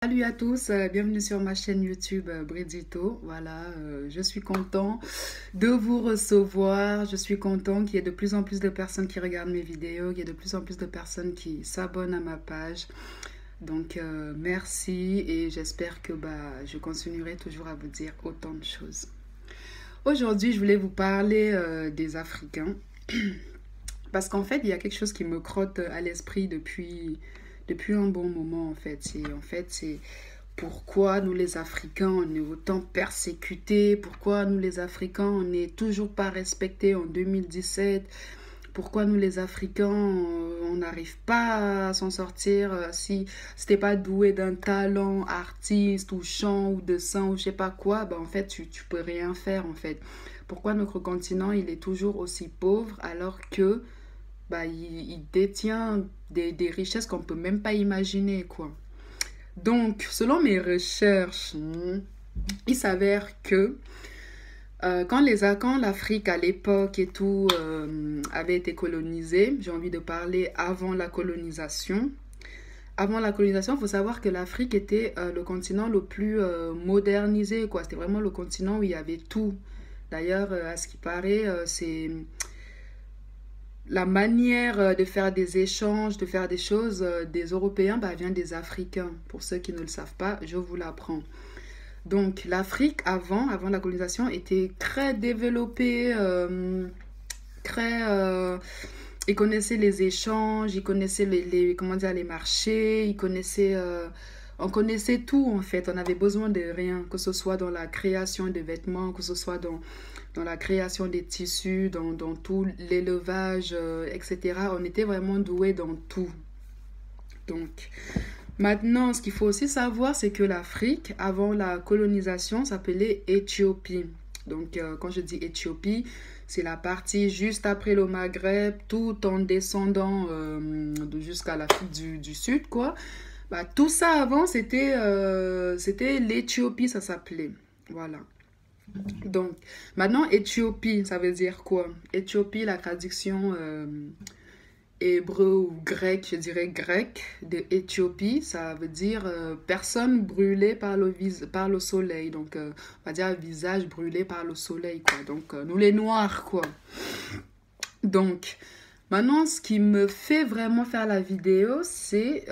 Salut à tous, bienvenue sur ma chaîne YouTube Bridito. Voilà, je suis content de vous recevoir. Je suis content qu'il y ait de plus en plus de personnes qui regardent mes vidéos, qu'il y ait de plus en plus de personnes qui s'abonnent à ma page. Donc, merci et j'espère que je continuerai toujours à vous dire autant de choses. Aujourd'hui, je voulais vous parler des Africains parce qu'en fait, il y a quelque chose qui me crotte à l'esprit depuis un bon moment c'est pourquoi nous les Africains on est autant persécutés, pourquoi nous les Africains on n'est toujours pas respectés en 2017, pourquoi nous les Africains on n'arrive pas à s'en sortir si c'était pas doué d'un talent artiste ou chant ou dessin ou je sais pas quoi, en fait tu peux rien faire en fait. Pourquoi notre continent il est toujours aussi pauvre alors que il détient des richesses qu'on peut même pas imaginer, quoi. Donc, selon mes recherches, il s'avère que quand l'Afrique à l'époque et tout avait été colonisée, j'ai envie de parler avant la colonisation. Avant la colonisation, il faut savoir que l'Afrique était le continent le plus modernisé, quoi. C'était vraiment le continent où il y avait tout. D'ailleurs, à ce qui paraît, c'est la manière de faire des échanges, de faire des choses des Européens, vient des Africains. Pour ceux qui ne le savent pas, je vous l'apprends. Donc l'Afrique, avant la colonisation, était très développée, très... ils connaissaient les échanges, ils connaissaient comment dire, les marchés, on connaissait tout en fait. On n'avait besoin de rien, que ce soit dans la création des vêtements, que ce soit dans la création des tissus, dans tout l'élevage, etc. On était vraiment doués dans tout. Donc, maintenant, ce qu'il faut aussi savoir, c'est que l'Afrique, avant la colonisation, s'appelait Éthiopie. Donc, quand je dis Éthiopie, c'est la partie juste après le Maghreb, tout en descendant jusqu'à l'Afrique du Sud, quoi. Tout ça avant, c'était l'Éthiopie, ça s'appelait. Voilà. Donc, maintenant, Éthiopie, ça veut dire quoi? Éthiopie, la traduction hébreu ou grec, je dirais grec, de Éthiopie, ça veut dire personne brûlée par le soleil. Donc, on va dire visage brûlé par le soleil, quoi. Donc, nous les noirs, quoi. Donc, maintenant, ce qui me fait vraiment faire la vidéo, c'est,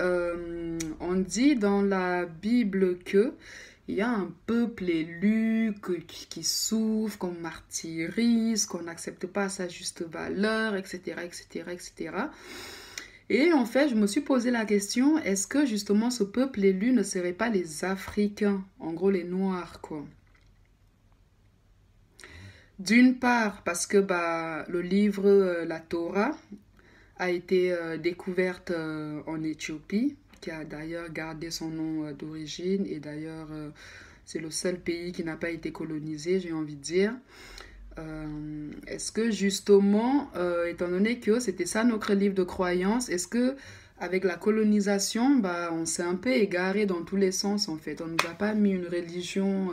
on dit dans la Bible que il y a un peuple élu qui souffre, qu'on martyrise, qu'on n'accepte pas sa juste valeur, etc., etc., etc. Et en fait, je me suis posé la question, est-ce que justement ce peuple élu ne serait pas les Africains, en gros les Noirs, quoi? D'une part, parce que le livre, la Torah, a été découverte en Éthiopie, qui a d'ailleurs gardé son nom d'origine, et d'ailleurs c'est le seul pays qui n'a pas été colonisé, j'ai envie de dire. Est-ce que justement, étant donné que c'était ça notre livre de croyance, est-ce que avec la colonisation, on s'est un peu égaré dans tous les sens en fait. On ne nous a pas mis une religion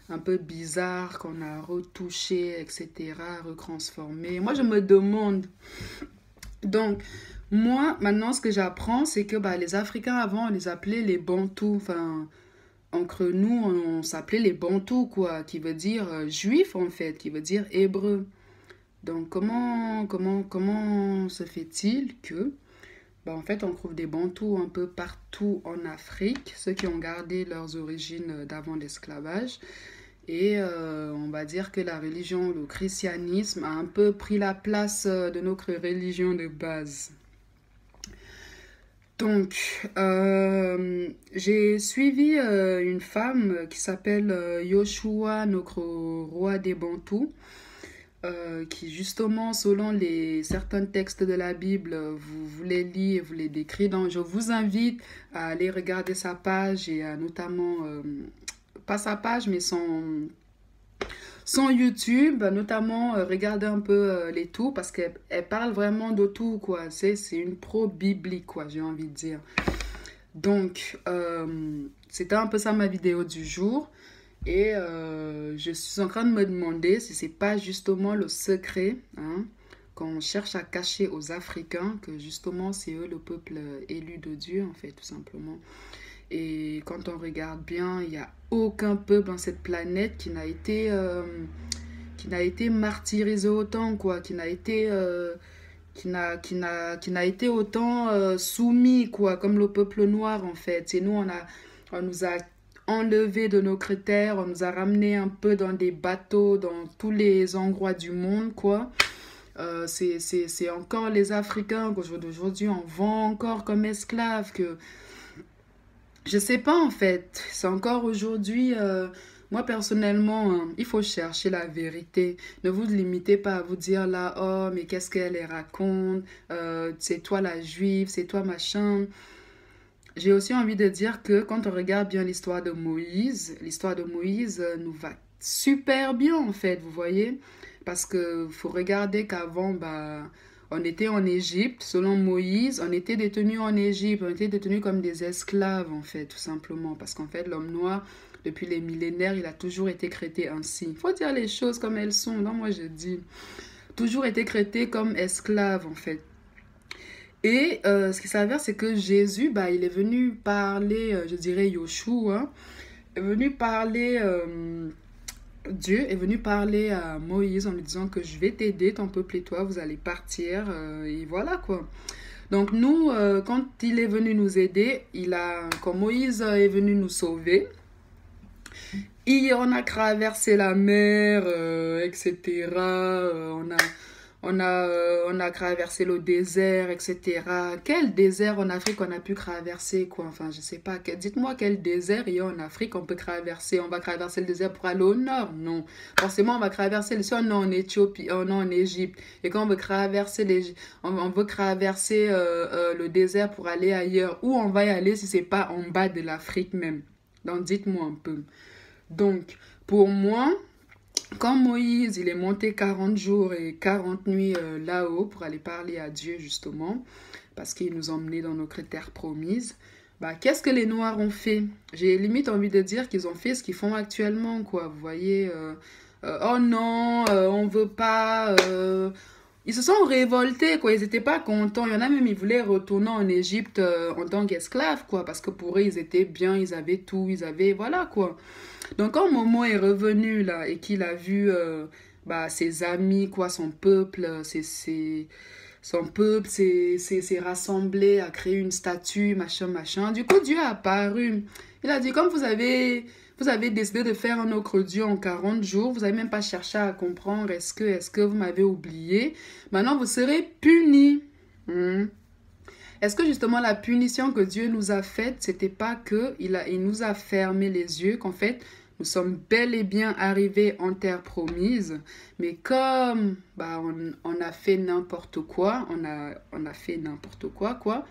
un peu bizarre qu'on a retouchée, etc., retransformée. Moi, je me demande. Donc, moi, maintenant, ce que j'apprends, c'est que les Africains, avant, on les appelait les Bantous. Enfin, entre nous, on s'appelait les Bantous, quoi, qui veut dire juif, en fait, qui veut dire hébreu. Donc, comment se fait-il que, en fait, on trouve des Bantous un peu partout en Afrique, ceux qui ont gardé leurs origines d'avant l'esclavage. Et on va dire que la religion, le christianisme, a un peu pris la place de notre religion de base. Donc, j'ai suivi une femme qui s'appelle Yoshua, notre roi des Bantous, qui justement, selon certains textes de la Bible, vous les lit et vous les décrit. Donc, je vous invite à aller regarder sa page et à notamment, pas sa page, mais son YouTube, notamment regarder un peu les tours parce qu'elle parle vraiment de tout, quoi. C'est une pro biblique, quoi, j'ai envie de dire. Donc, c'était un peu ça ma vidéo du jour. Et je suis en train de me demander si c'est pas justement le secret qu'on cherche à cacher aux Africains, que justement c'est eux le peuple élu de Dieu, en fait, tout simplement. Et quand on regarde bien, il n'y a aucun peuple dans cette planète qui n'a été martyrisé autant, quoi, qui n'a été autant soumis, quoi, comme le peuple noir, en fait. Et nous, on nous a enlevés de nos critères, on nous a ramenés un peu dans des bateaux, dans tous les endroits du monde, quoi. C'est encore les Africains qu'aujourd'hui on vend encore comme esclaves, que je sais pas en fait. C'est encore aujourd'hui, moi personnellement, hein, il faut chercher la vérité. Ne vous limitez pas à vous dire là, oh, mais qu'est-ce qu'elle les raconte? C'est toi la juive, c'est toi machin. J'ai aussi envie de dire que quand on regarde bien l'histoire de Moïse nous va super bien en fait, vous voyez? Parce que faut regarder qu'avant, bah, on était en Égypte, selon Moïse, on était détenus en Égypte, on était détenus comme des esclaves en fait, tout simplement. Parce qu'en fait, l'homme noir, depuis les millénaires, il a toujours été traité ainsi. Il faut dire les choses comme elles sont, non, moi je dis. Toujours été traité comme esclave en fait. Et ce qui s'avère, c'est que Jésus, bah, il est venu parler, je dirais Yoshua, hein, est venu parler, Dieu est venu parler à Moïse en lui disant que je vais t'aider, ton peuple et toi, vous allez partir, et voilà quoi. Donc nous, quand il est venu nous aider, quand Moïse est venu nous sauver, on a traversé la mer, etc. On a traversé le désert, etc. Quel désert en Afrique on a pu traverser, quoi? Enfin, je sais pas. Dites-moi quel désert il y a en Afrique on peut traverser. On va traverser le désert pour aller au nord? Non. Forcément, on va traverser si on est en Éthiopie, on est en Égypte. Et quand on veut traverser, on veut traverser le désert pour aller ailleurs. Où on va y aller si c'est pas en bas de l'Afrique même? Donc, dites-moi un peu. Donc, pour moi, quand Moïse, il est monté 40 jours et 40 nuits là-haut pour aller parler à Dieu, justement, parce qu'il nous a emmenés dans nos critères promises, bah, qu'est-ce que les Noirs ont fait? J'ai limite envie de dire qu'ils ont fait ce qu'ils font actuellement, quoi. Vous voyez, oh non, on veut pas... Ils se sont révoltés, quoi. Ils n'étaient pas contents. Il y en a même, ils voulaient retourner en Égypte en tant qu'esclaves, quoi. Parce que pour eux, ils étaient bien, ils avaient tout, ils avaient... Voilà, quoi. Donc, quand Momo est revenu, là, et qu'il a vu bah, ses amis, quoi, son peuple, son peuple s'est rassemblé à créer une statue, machin, machin. Du coup, Dieu a apparu. Il a dit, comme vous avez décidé de faire un autre Dieu en 40 jours, vous n'avez même pas cherché à comprendre, est-ce que vous m'avez oublié? Maintenant, vous serez punis. Est-ce que justement la punition que Dieu nous a faite, c'était pas que il nous a fermé les yeux, qu'en fait, nous sommes bel et bien arrivés en terre promise, mais comme bah, on a fait n'importe quoi, on a fait n'importe quoi,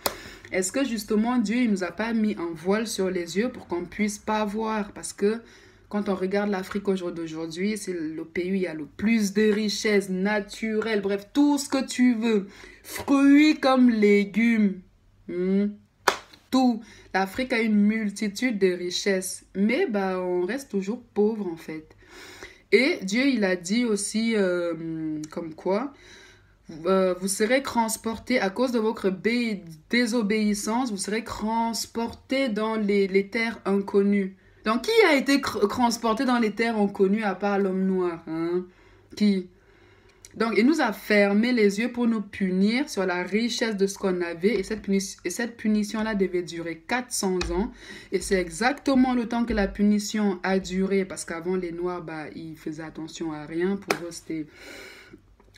est-ce que justement Dieu il nous a pas mis un voile sur les yeux pour qu'on puisse pas voir? Parce que quand on regarde l'Afrique d'aujourd'hui, c'est le pays où il y a le plus de richesses naturelles, bref, tout ce que tu veux. Fruits comme légumes, tout. L'Afrique a une multitude de richesses, mais bah, on reste toujours pauvre en fait. Et Dieu, il a dit aussi comme quoi, vous serez transportés à cause de votre désobéissance, vous serez transportés dans les terres inconnues. Donc, qui a été transporté dans les terres inconnues à part l'homme noir, hein? Qui? Donc, il nous a fermé les yeux pour nous punir sur la richesse de ce qu'on avait. Et cette punition-là devait durer 400 ans. Et c'est exactement le temps que la punition a duré. Parce qu'avant, les Noirs, bah, ils faisaient attention à rien. Pour eux, c'était...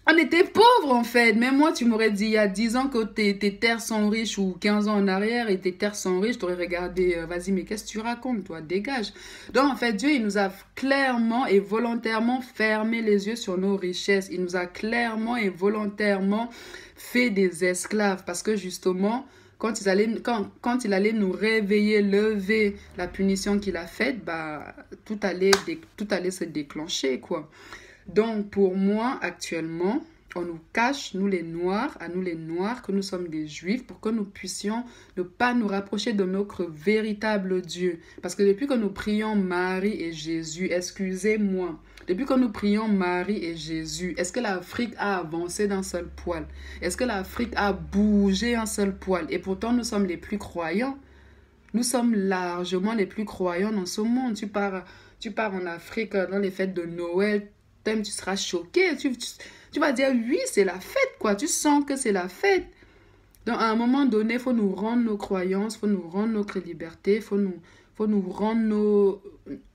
On était pauvres en fait. Même moi, tu m'aurais dit il y a 10 ans que tes terres sont riches ou 15 ans en arrière et tes terres sont riches. Tu aurais regardé, vas-y, mais qu'est-ce que tu racontes, toi? Dégage. Donc en fait, Dieu, il nous a clairement et volontairement fermé les yeux sur nos richesses. Il nous a clairement et volontairement fait des esclaves parce que justement, quand il allait nous réveiller, lever la punition qu'il a faite, bah, tout allait se déclencher, quoi. Donc, pour moi, actuellement, on nous cache, nous les Noirs, que nous sommes des Juifs, pour que nous puissions ne pas nous rapprocher de notre véritable Dieu. Parce que depuis que nous prions Marie et Jésus, excusez-moi, depuis que nous prions Marie et Jésus, est-ce que l'Afrique a avancé d'un seul poil? Est-ce que l'Afrique a bougé un seul poil? Et pourtant, nous sommes les plus croyants. Nous sommes largement les plus croyants dans ce monde. Tu pars en Afrique dans les fêtes de Noël, tu seras choqué. Tu vas dire, oui, c'est la fête, quoi. Tu sens que c'est la fête. Donc, à un moment donné, il faut nous rendre nos croyances, il faut nous rendre notre liberté, faut nous rendre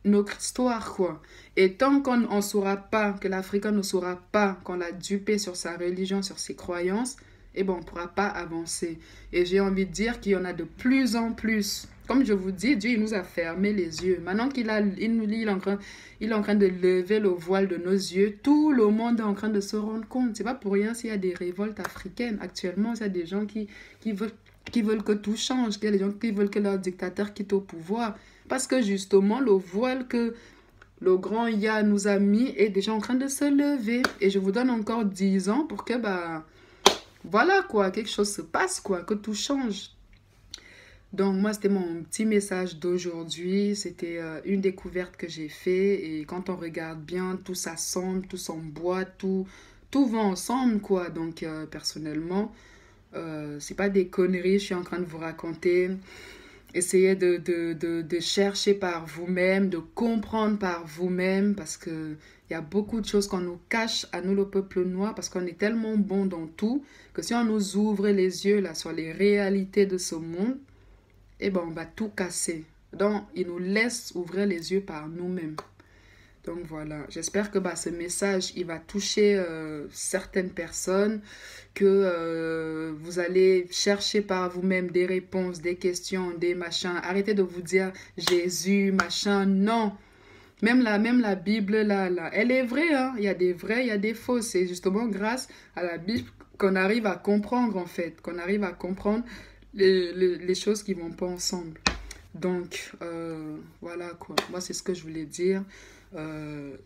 notre histoire, quoi. Et tant qu'on ne saura pas, que l'Africain ne saura pas qu'on l'a dupé sur sa religion, sur ses croyances, eh ben, on ne pourra pas avancer. Et j'ai envie de dire qu'il y en a de plus en plus. Comme je vous dis, Dieu il nous a fermé les yeux. Maintenant qu'il est en train de lever le voile de nos yeux, tout le monde est en train de se rendre compte. C'est pas pour rien s'il y a des révoltes africaines. Actuellement, il y a des gens qui veulent que tout change, qu'il y a des gens qui veulent que leur dictateur quitte au pouvoir. Parce que justement, le voile que le grand Ya nous a mis est déjà en train de se lever. Et je vous donne encore 10 ans pour que, voilà quoi, quelque chose se passe quoi, que tout change. Donc moi, c'était mon petit message d'aujourd'hui. C'était une découverte que j'ai fait. Et quand on regarde bien, tout s'assemble, tout s'emboîte, tout va ensemble quoi. Donc personnellement, c'est pas des conneries, je suis en train de vous raconter. Essayez de chercher par vous-même, de comprendre par vous-même, parce que il y a beaucoup de choses qu'on nous cache à nous, le peuple noir, parce qu'on est tellement bon dans tout, que si on nous ouvre les yeux là sur les réalités de ce monde, eh ben on va tout casser. Donc, il nous laisse ouvrir les yeux par nous-mêmes. Donc voilà, j'espère que ce message, il va toucher certaines personnes, que vous allez chercher par vous-même des réponses, des questions, des machins. Arrêtez de vous dire Jésus, machin, non. Même la Bible, là, elle est vraie, hein. Il y a des vrais, il y a des faux. C'est justement grâce à la Bible qu'on arrive à comprendre, en fait, qu'on arrive à comprendre les choses qui ne vont pas ensemble. Donc, voilà quoi. Moi, c'est ce que je voulais dire.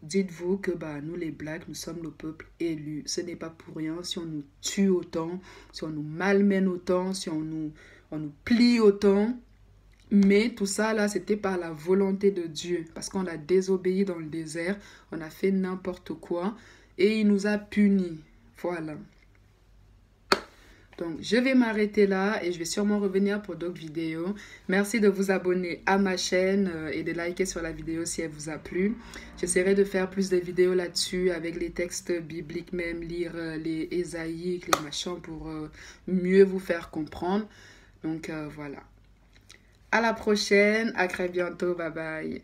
Dites-vous que nous les Blacks, nous sommes le peuple élu. Ce n'est pas pour rien si on nous tue autant, si on nous malmène autant, si on nous plie autant. Mais tout ça là, c'était par la volonté de Dieu. Parce qu'on a désobéi dans le désert, on a fait n'importe quoi et il nous a punis. Voilà. Donc, je vais m'arrêter là et je vais sûrement revenir pour d'autres vidéos. Merci de vous abonner à ma chaîne et de liker sur la vidéo si elle vous a plu. J'essaierai de faire plus de vidéos là-dessus avec les textes bibliques, même lire les Ésaïques, les machins pour mieux vous faire comprendre. Donc, voilà. À la prochaine, à très bientôt, bye bye.